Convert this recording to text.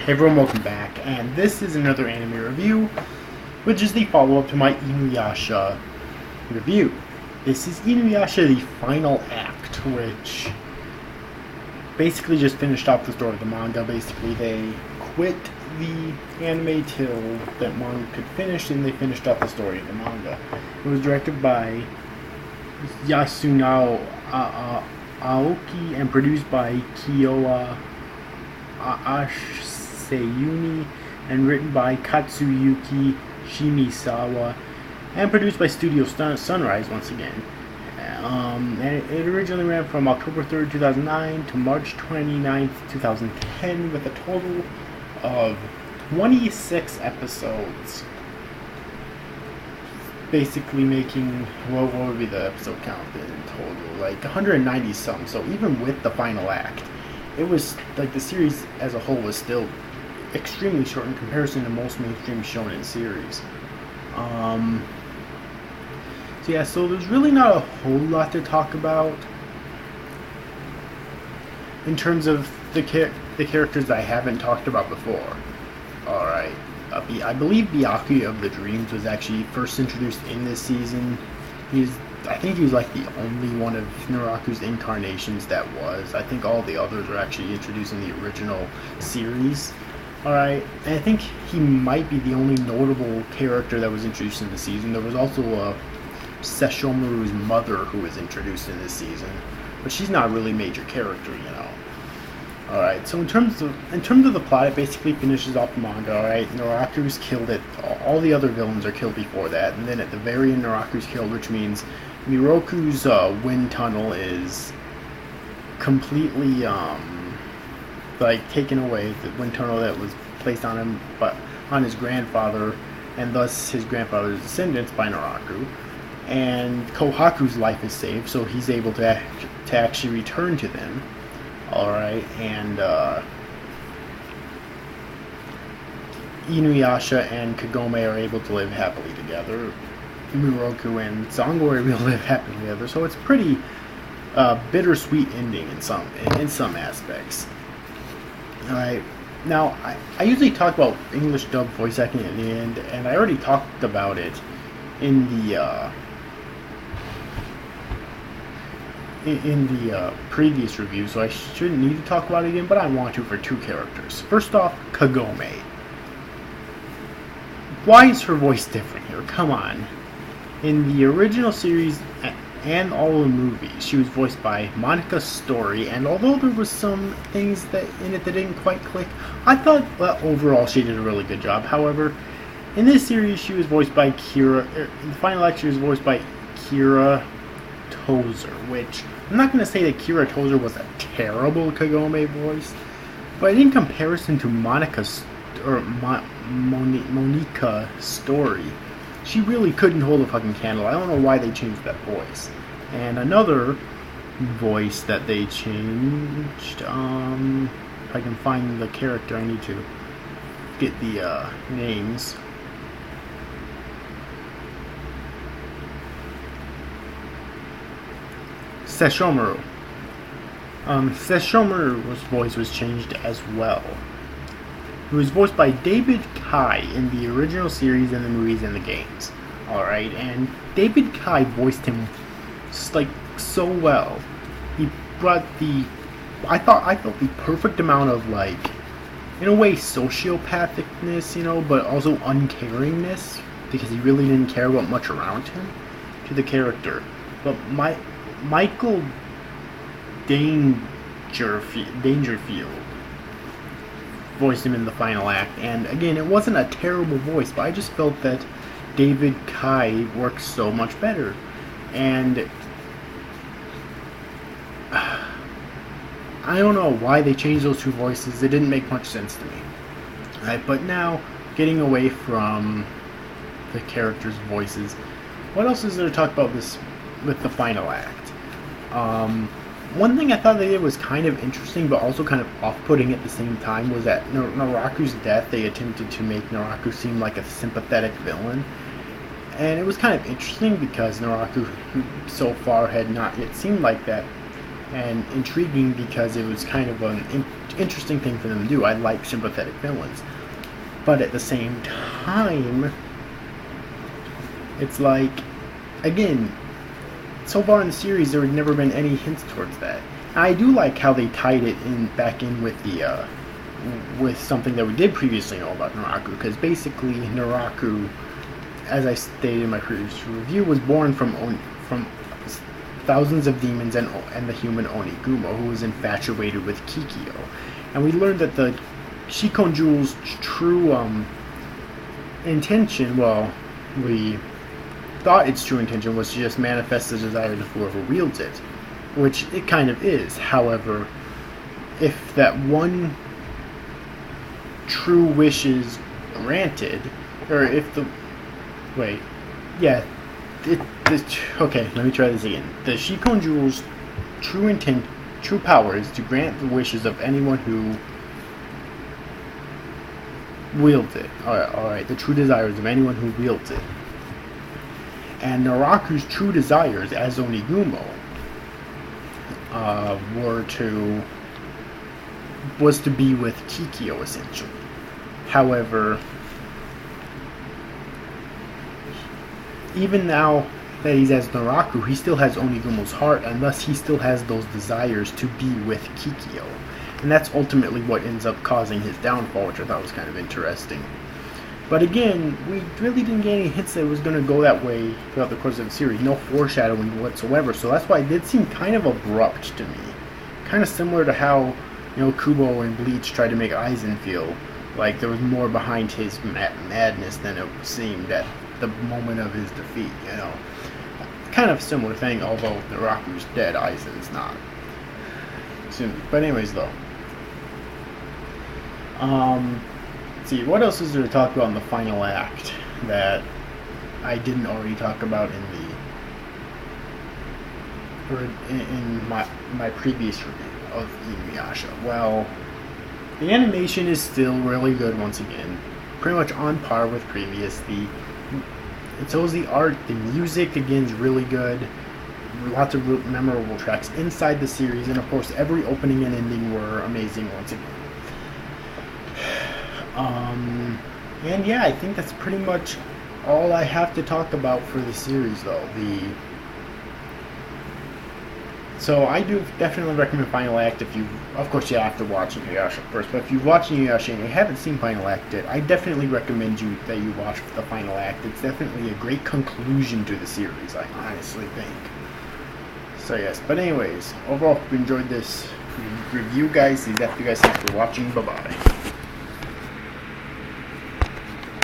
Hey everyone, welcome back, and this is another anime review, which is the follow-up to my InuYasha review. This is InuYasha, the final act, which basically just finished off the story of the manga. Basically, they quit the anime till that manga could finish, and they finished off the story of the manga. It was directed by Yasunao Aoki and produced by Kyowa Sayuni and written by Katsuyuki Shimisawa and produced by Studio Sunrise once again. And it originally ran from October 3rd, 2009 to March 29th, 2010 with a total of 26 episodes. Basically making, what would be the episode count in total? Like 190 some, so even with the final act, it was, like, the series as a whole was still extremely short in comparison to most mainstream shonen series. So there's really not a whole lot to talk about in terms of the characters that I haven't talked about before. Alright, I believe Byakuya of the Dreams was actually first introduced in this season. I think he was like the only one of Naraku's incarnations that was. I think all the others were actually introduced in the original series. Alright, and I think he might be the only notable character that was introduced in the season. There was also Sesshomaru's mother who was introduced in this season, but she's not really a major character, you know. Alright, so in terms of the plot, it basically finishes off the manga. Alright, Naraku's killed it. All the other villains are killed before that, and then at the very end, Naraku's killed, which means Miroku's wind tunnel is completely taken away. The wind tunnel that was placed on him, but on his grandfather, and thus his grandfather's descendants by Naraku. And Kohaku's life is saved, so he's able to actually return to them. Alright, and InuYasha and Kagome are able to live happily together. Miroku and Zango are able to live happily together, so it's pretty bittersweet ending in some aspects. Alright, now I usually talk about English dub voice acting at the end, and I already talked about it in the previous review, so I shouldn't need to talk about it again, but I want to for two characters. First off, Kagome. Why is her voice different here? Come on. In the original series and all the movies, she was voiced by Monica Story, and although there was some things in it that didn't quite click, I thought overall she did a really good job. However, in this series, she was voiced by in the final act, she was voiced by Kira Tozer, which I'm not going to say that Kira Tozer was a terrible Kagome voice, but in comparison to Monica Story, she really couldn't hold a fucking candle. I don't know why they changed that voice. And another voice that they changed, if I can find the character, I need to get the names. Sesshomaru. Sesshomaru's voice was changed as well. He was voiced by David Kai in the original series and the movies and the games. Alright, and David Kai voiced him so well. He brought I felt the perfect amount of, in a way, sociopathicness, but also uncaringness, because he really didn't care about much around him, to the character. But Michael Dangerfield voiced him in the final act, and again, it wasn't a terrible voice, but I just felt that David Kai works so much better, and I don't know why they changed those two voices. It didn't make much sense to me. Alright, but now, getting away from the characters' voices, what else is there to talk about this with the final act? One thing I thought they did was kind of interesting, but also kind of off-putting at the same time, was that Naraku's death, they attempted to make Naraku seem like a sympathetic villain. And it was kind of interesting because Naraku, who so far had not yet seemed like that, and intriguing because it was kind of an interesting thing for them to do. I like sympathetic villains, but at the same time, it's like, again, so far in the series there had never been any hints towards that. I do like how they tied it back in with the with something that we did previously know about Naraku, because basically Naraku, as I stated in my previous review, was born from thousands of demons and the human Onigumo, who was infatuated with Kikyo. And we learned that the Shikon Jewel's true intention, well, we thought its true intention was to just manifest the desire of whoever wields it, which it kind of is. However, if that one true wish is granted, or if the okay, let me try this again. The Shikon Jewel's true power is to grant the wishes of anyone who wields it. Alright, the true desires of anyone who wields it. And Naraku's true desires as Onigumo was to be with Kikyo, essentially. However, even now that he's as Naraku, he still has Onigumo's heart, and thus he still has those desires to be with Kikyo. And that's ultimately what ends up causing his downfall, which I thought was kind of interesting. But again, we really didn't get any hints that it was going to go that way throughout the course of the series. No foreshadowing whatsoever, so that's why it did seem kind of abrupt to me. Kind of similar to how, Kubo and Bleach tried to make Aizen feel like there was more behind his madness than it seemed at the moment of his defeat, Kind of similar thing, although Naraku's dead, Aizen's not. But anyways, though. Let's see, what else is there to talk about in the final act that I didn't already talk about in my previous review of InuYasha? Well, the animation is still really good once again, pretty much on par with previous. So is the art. The music again is really good. Lots of memorable tracks inside the series, and of course every opening and ending were amazing once again. And yeah, I think that's pretty much all I have to talk about for the series, though. So I do definitely recommend Final Act if you, of course, you have to watch InuYasha first, but if you've watched InuYasha and you haven't seen Final Act yet, I definitely recommend that you watch the Final Act. It's definitely a great conclusion to the series, I honestly think. So yes, but anyways, overall, hope you enjoyed this review, guys. Thank you guys for watching. Bye-bye.